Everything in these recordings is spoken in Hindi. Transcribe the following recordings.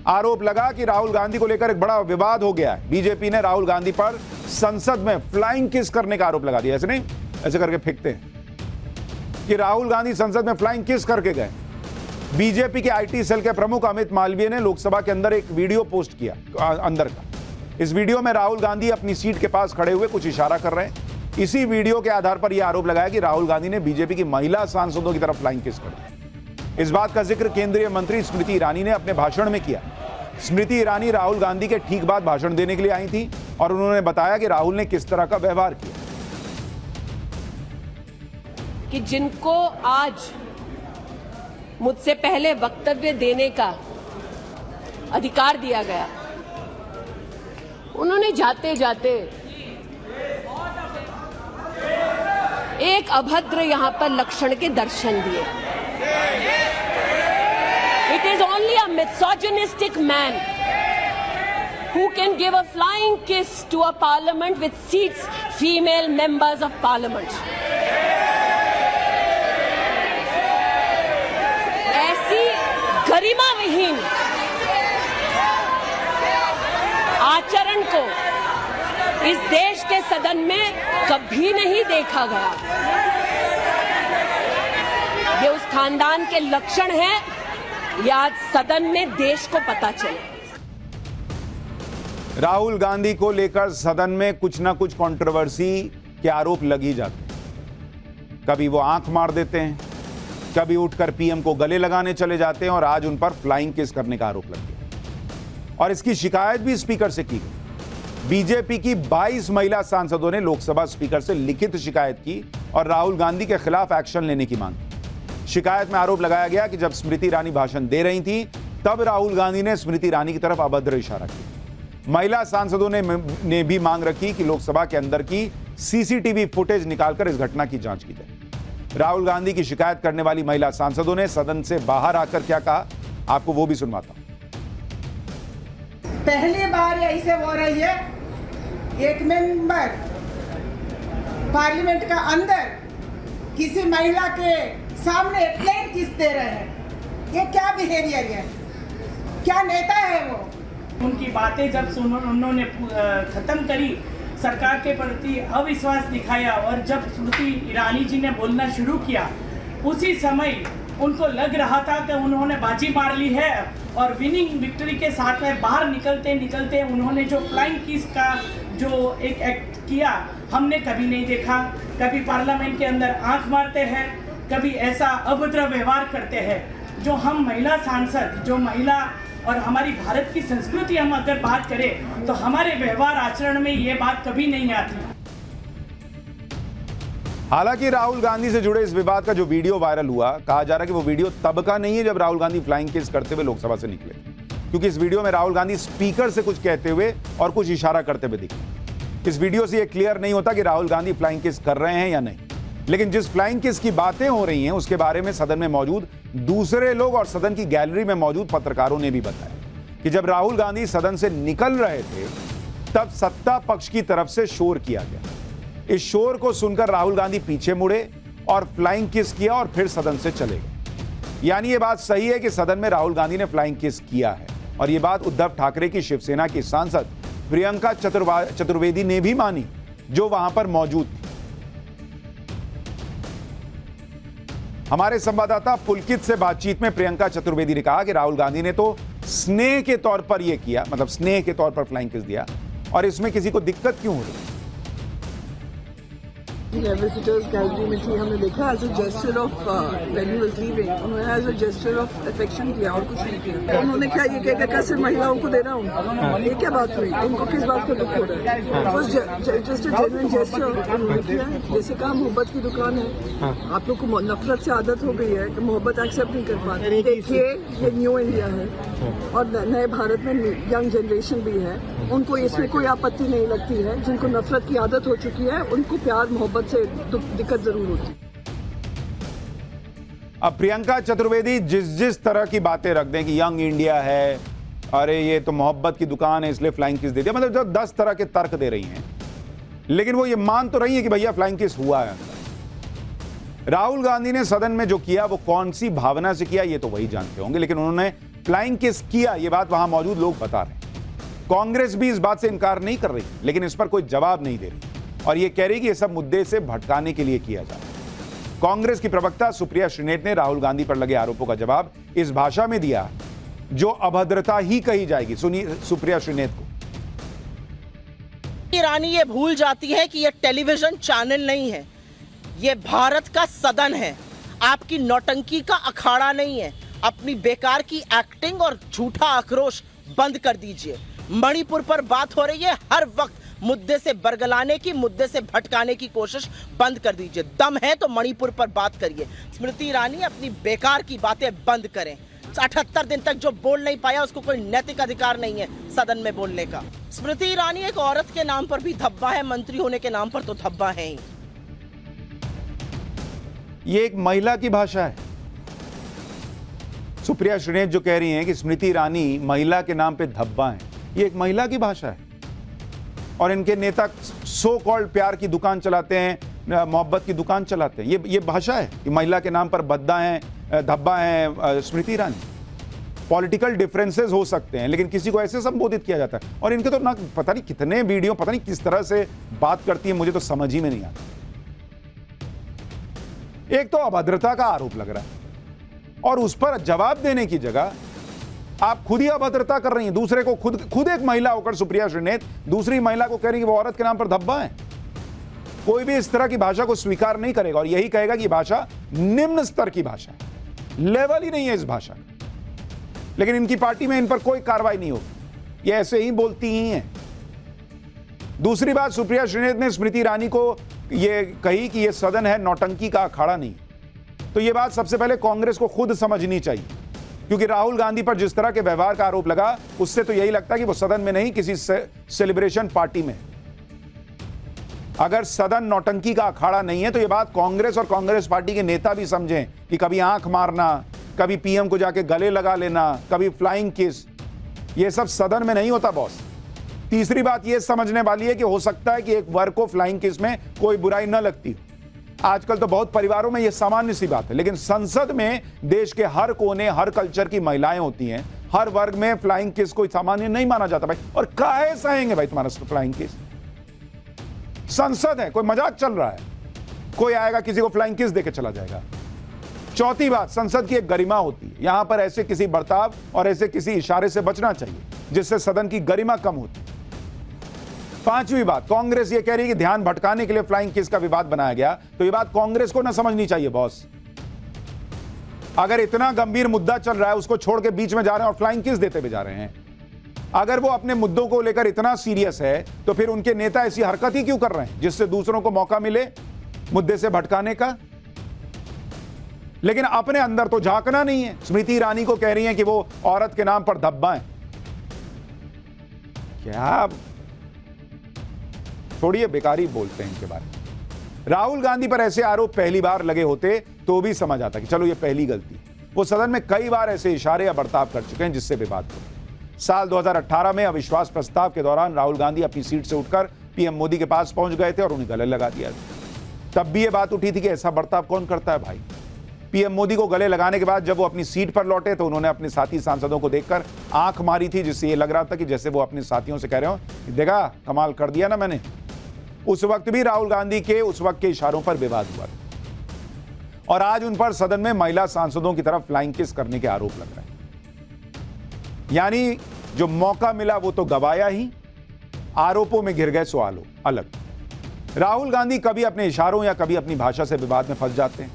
आरोप लगा कि राहुल गांधी को लेकर एक बड़ा विवाद हो गया है। बीजेपी ने राहुल गांधी पर संसद में फ्लाइंग किस करने का आरोप लगा दिया। ऐसे नहीं, ऐसे करके फेंकते हैं कि राहुल गांधी संसद में फ्लाइंग किस करके गए। बीजेपी के आईटी सेल के प्रमुख अमित मालवीय ने लोकसभा के अंदर एक वीडियो पोस्ट किया अंदर का। इस वीडियो में राहुल गांधी अपनी सीट के पास खड़े हुए कुछ इशारा कर रहे हैं। इसी वीडियो के आधार पर यह आरोप लगाया कि राहुल गांधी ने बीजेपी की महिला सांसदों की तरफ फ्लाइंग किस कर दी। इस बात का जिक्र केंद्रीय मंत्री स्मृति ईरानी ने अपने भाषण में किया। स्मृति ईरानी राहुल गांधी के ठीक बाद भाषण देने के लिए आई थी और उन्होंने बताया कि राहुल ने किस तरह का व्यवहार किया। कि जिनको आज मुझसे पहले वक्तव्य देने का अधिकार दिया गया, उन्होंने जाते जाते एक अभद्र यहां पर लक्षण के दर्शन दिए। It is only a misogynistic man who can give a flying kiss to a parliament which seats female members of parliament. ऐसी गरिमा विहीन आचरण को इस देश के सदन में कभी नहीं देखा गया। ये उस खानदान के लक्षण हैं, ये आज सदन में देश को पता चले। राहुल गांधी को लेकर सदन में कुछ ना कुछ कंट्रोवर्सी के आरोप लग ही जाते हैं। कभी वो आंख मार देते हैं, कभी उठकर पीएम को गले लगाने चले जाते हैं और आज उन पर फ्लाइंग किस करने का आरोप लग गया। और इसकी शिकायत भी स्पीकर से की गई। बीजेपी की 22 महिला सांसदों ने लोकसभा स्पीकर से लिखित शिकायत की और राहुल गांधी के खिलाफ एक्शन लेने की मांग की। शिकायत में आरोप लगाया गया कि जब स्मृति ईरानी भाषण दे रही थी तब राहुल गांधी ने स्मृति ईरानी की तरफ अभद्र इशारा किया। महिला सांसदों ने भी मांग रखी कि लोकसभा के अंदर की सीसीटीवी फुटेज निकालकर इस घटना की जांच की जाए। राहुल गांधी की शिकायत करने वाली महिला सांसदों ने सदन से बाहर आकर क्या कहा, आपको वो भी सुनवाता हूं। पहली बार ऐसे हो रही है, एक मेंबर पार्लियामेंट का अंदर किसी महिला के सामने फ्लाइंग किस दे रहे हैं। ये क्या बिहेवियर है, क्या नेता है वो। उनकी बातें जब उन्होंने खत्म करी, सरकार के प्रति अविश्वास दिखाया और जब स्मृति ईरानी जी ने बोलना शुरू किया, उसी समय उनको लग रहा था कि उन्होंने बाजी मार ली है और विनिंग विक्ट्री के साथ में बाहर निकलते निकलते उन्होंने जो फ्लाइंग किस का जो एक एक्ट किया, हमने कभी नहीं देखा। कभी पार्लियामेंट के अंदर आंख मारते हैं, कभी ऐसा अभद्र व्यवहार करते हैं। जो हम महिला सांसद, जो महिला और हमारी भारत की संस्कृति हम अगर बात करें तो हमारे व्यवहार आचरण में ये बात कभी नहीं आती। हालांकि राहुल गांधी से जुड़े इस विवाद का जो वीडियो वायरल हुआ, कहा जा रहा है कि वो वीडियो तब का नहीं है जब राहुल गांधी फ्लाइंग किस करते हुए लोकसभा से निकले, क्योंकि इस वीडियो में राहुल गांधी स्पीकर से कुछ कहते हुए और कुछ इशारा करते हुए दिखे। इस वीडियो से यह क्लियर नहीं होता कि राहुल गांधी फ्लाइंग किस कर रहे हैं या नहीं। लेकिन जिस फ्लाइंग किस की बातें हो रही हैं उसके बारे में सदन में मौजूद दूसरे लोग और सदन की गैलरी में मौजूद पत्रकारों ने भी बताया कि जब राहुल गांधी सदन से निकल रहे थे तब सत्ता पक्ष की तरफ से शोर किया गया। इस शोर को सुनकर राहुल गांधी पीछे मुड़े और फ्लाइंग किस किया और फिर सदन से चले गए। यानी यह बात सही है कि सदन में राहुल गांधी ने फ्लाइंग किस किया है और यह बात उद्धव ठाकरे की शिवसेना की सांसद प्रियंका चतुर्वेदी ने भी मानी, जो वहां पर मौजूद थी। हमारे संवाददाता पुलकित से बातचीत में प्रियंका चतुर्वेदी ने कहा कि राहुल गांधी ने तो स्नेह के तौर पर यह किया, मतलब स्नेह के तौर पर फ्लाइंग किस दिया, और इसमें किसी को दिक्कत क्यों हो रही। विजिटर्स गैलरी में थी, हमने देखा as a gesture of when he was leaving, उन्होंने as a gesture of affection किया और कुछ नहीं किया। उन्होंने क्या ये कहकर सिर्फ महिलाओं को दे रहा हूँ, ये क्या बात हुई, उनको किस बात का दुख हो रहा है। जस्ट अ जेन्युइन जेस्चर उन्होंने किया। जैसे कहा मोहब्बत की दुकान है, आप लोग को नफरत से आदत हो गई है कि मोहब्बत एक्सेप्ट नहीं कर पाते। देखिए ये न्यू इंडिया है और नए भारत में यंग जनरेशन भी है, उनको इसमें कोई आपत्ति नहीं लगती है। जिनको नफरत की आदत हो चुकी है उनको प्यार मोहब्बत से दिक्कत जरूर होती है। अब प्रियंका चतुर्वेदी जिस तरह की बातें रख दें कि यंग इंडिया है, अरे ये तो मोहब्बत की दुकान है इसलिए फ्लाइंग किस दे दिया, मतलब जो 10 तरह के तर्क दे रही हैं, लेकिन वो ये मान तो रही है कि भैया फ्लाइंग किस हुआ है। राहुल गांधी ने सदन में जो किया वो कौन सी भावना से किया ये तो वही जानते होंगे, लेकिन उन्होंने फ्लाइंग किस किया, यह बात वहां मौजूद लोग बता रहे हैं। कांग्रेस भी इस बात से इनकार नहीं कर रही, लेकिन इस पर कोई जवाब नहीं दे रही और यह कह रही कि यह सब मुद्दे से भटकाने के लिए किया जा रहा है। कांग्रेस की प्रवक्ता सुप्रिया श्रीनेत ने राहुल गांधी पर लगे आरोपों का जवाब इस भाषा में दिया जो अभद्रता ही कही जाएगी। सुनिए सुप्रिया श्रीनेत को। ईरानी ये भूल जाती है कि ये टेलीविजन चैनल नहीं है, ये भारत का सदन है। आपकी नौटंकी का अखाड़ा नहीं है। अपनी बेकार की एक्टिंग और झूठा आक्रोश बंद कर दीजिए। मणिपुर पर बात हो रही है, हर वक्त मुद्दे से बरगलाने की, मुद्दे से भटकाने की कोशिश बंद कर दीजिए। दम है तो मणिपुर पर बात करिए। स्मृति ईरानी अपनी बेकार की बातें बंद करें। 78 दिन तक जो बोल नहीं पाया उसको कोई नैतिक अधिकार नहीं है सदन में बोलने का। स्मृति ईरानी एक औरत के नाम पर भी धब्बा है, मंत्री होने के नाम पर तो धब्बा है ही। ये एक महिला की भाषा है। सुप्रिया श्रीनेत जो कह रही हैं कि स्मृति ईरानी महिला के नाम पे धब्बा है, ये एक महिला की भाषा है। और इनके नेता सो कॉल्ड प्यार की दुकान चलाते हैं, मोहब्बत की दुकान चलाते हैं। ये भाषा है कि महिला के नाम पर बद्दा है, धब्बा है स्मृति ईरानी। पॉलिटिकल डिफरेंसेस हो सकते हैं, लेकिन किसी को ऐसे संबोधित किया जाता है। और इनके तो ना पता नहीं कितने वीडियो, पता नहीं किस तरह से बात करती है, मुझे तो समझ ही में नहीं आता। एक तो अभद्रता का आरोप लग रहा है और उस पर जवाब देने की जगह आप खुद ही अभद्रता कर रही हैं। दूसरे को खुद एक महिला होकर सुप्रिया श्रीनेत दूसरी महिला को कह रही है कि वो औरत के नाम पर धब्बा है। कोई भी इस तरह की भाषा को स्वीकार नहीं करेगा और यही कहेगा कि भाषा निम्न स्तर की भाषा है, लेवल ही नहीं है इस भाषा का। लेकिन इनकी पार्टी में इन पर कोई कार्रवाई नहीं होगी, ये ऐसे ही बोलती ही हैं। दूसरी बात, सुप्रिया श्रीनेत ने स्मृति ईरानी को ये कही कि ये सदन है, नौटंकी का अखाड़ा नहीं। तो ये बात सबसे पहले कांग्रेस को खुद समझनी चाहिए, क्योंकि राहुल गांधी पर जिस तरह के व्यवहार का आरोप लगा उससे तो यही लगता है कि वो सदन में नहीं, किसी सेलिब्रेशन पार्टी में। अगर सदन नौटंकी का अखाड़ा नहीं है तो ये बात कांग्रेस और कांग्रेस पार्टी के नेता भी समझें कि कभी आंख मारना, कभी पीएम को जाके गले लगा लेना, कभी फ्लाइंग किस, ये सब सदन में नहीं होता बॉस। तीसरी बात ये समझने वाली है कि हो सकता है कि एक वर्ग को फ्लाइंग किस में कोई बुराई न लगती हो। आजकल तो बहुत परिवारों में यह सामान्य सी बात है, लेकिन संसद में देश के हर कोने, हर कल्चर की महिलाएं होती हैं। हर वर्ग में फ्लाइंग किस कोई सामान्य नहीं माना जाता भाई। और काहे सहेंगे भाई तुम्हारा फ्लाइंग किस? संसद है, कोई मजाक चल रहा है, कोई आएगा किसी को फ्लाइंग किस देके चला जाएगा। चौथी बात, संसद की एक गरिमा होती है, यहां पर ऐसे किसी बर्ताव और ऐसे किसी इशारे से बचना चाहिए जिससे सदन की गरिमा कम होती। पांचवी बात, कांग्रेस ये कह रही है कि ध्यान भटकाने के लिए फ्लाइंग किस का विवाद बनाया गया, तो ये बात कांग्रेस को ना समझनी चाहिए बॉस। अगर इतना गंभीर मुद्दा चल रहा है उसको छोड़ के बीच में जा रहे हैं और फ्लाइंग किस देते हुए जा रहे हैं। अगर वो अपने मुद्दों को लेकर इतना सीरियस है तो फिर उनके नेता ऐसी हरकत ही क्यों कर रहे हैं जिससे दूसरों को मौका मिले मुद्दे से भटकाने का। लेकिन अपने अंदर तो झांकना नहीं है। स्मृति ईरानी को कह रही हैं कि वो औरत के नाम पर धब्बा है। क्या छोड़िए, बेकारी बोलते हैं इनके बारे में। राहुल गांधी पर ऐसे आरोप पहली बार लगे होते तो भी समझ आता कि चलो ये पहली गलती है। वो सदन में कई बार ऐसे इशारे या बर्ताव कर चुके हैं जिससे विवाद हो। साल 2018 में अविश्वास प्रस्ताव के दौरान राहुल गांधी अपनी सीट से उठकर पीएम मोदी के पास पहुंच गए थे और उन्हें गले लगा दिया। तब भी ये बात उठी थी कि ऐसा बर्ताव कौन करता है भाई। पीएम मोदी को गले लगाने के बाद जब वो अपनी सीट पर लौटे तो उन्होंने अपने साथी सांसदों को देखकर आंख मारी थी, जिससे ये लग रहा था कि जैसे वो अपने साथियों से कह रहे हो देखा कमाल कर दिया ना मैंने। उस वक्त भी राहुल गांधी के उस वक्त के इशारों पर विवाद हुआ था और आज उन पर सदन में महिला सांसदों की तरफ फ्लाइंग किस करने के आरोप लग रहे हैं। यानी जो मौका मिला वो तो गवाया ही, आरोपों में घिर गए सवालों अलग। राहुल गांधी कभी अपने इशारों या कभी अपनी भाषा से विवाद में फंस जाते हैं।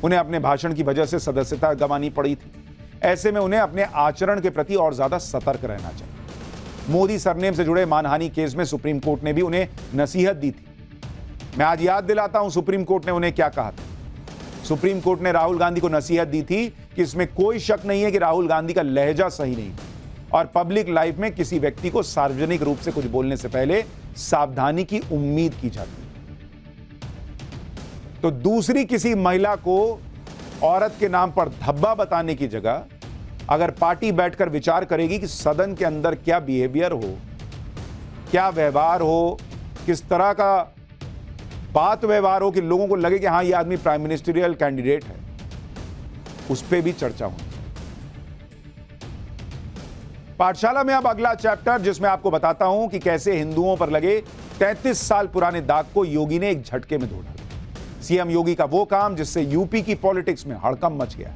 उन्हें अपने भाषण की वजह से सदस्यता गंवानी पड़ी थी। ऐसे में उन्हें अपने आचरण के प्रति और ज्यादा सतर्क रहना चाहिए। मोदी सरनेम से जुड़े मानहानि केस में सुप्रीम कोर्ट ने भी उन्हें नसीहत दी थी। मैं आज याद दिलाता हूं सुप्रीम कोर्ट ने उन्हें क्या कहा था। सुप्रीम कोर्ट ने राहुल गांधी को नसीहत दी थी कि इसमें कोई शक नहीं है कि राहुल गांधी का लहजा सही नहीं और पब्लिक लाइफ में किसी व्यक्ति को सार्वजनिक रूप से कुछ बोलने से पहले सावधानी की उम्मीद की जाती है। तो दूसरी किसी महिला को औरत के नाम पर धब्बा बताने की जगह अगर पार्टी बैठकर विचार करेगी कि सदन के अंदर क्या बिहेवियर हो, क्या व्यवहार हो, किस तरह का बात व्यवहार हो कि लोगों को लगे कि हाँ ये आदमी प्राइम मिनिस्टरियल कैंडिडेट है, उस पर भी चर्चा होनी चाहिए। पाठशाला में अब अगला चैप्टर, जिसमें आपको बताता हूं कि कैसे हिंदुओं पर लगे 33 साल पुराने दाग को योगी ने एक झटके में धो डाला। सीएम योगी का वो काम जिससे यूपी की पॉलिटिक्स में हड़कंप मच गया।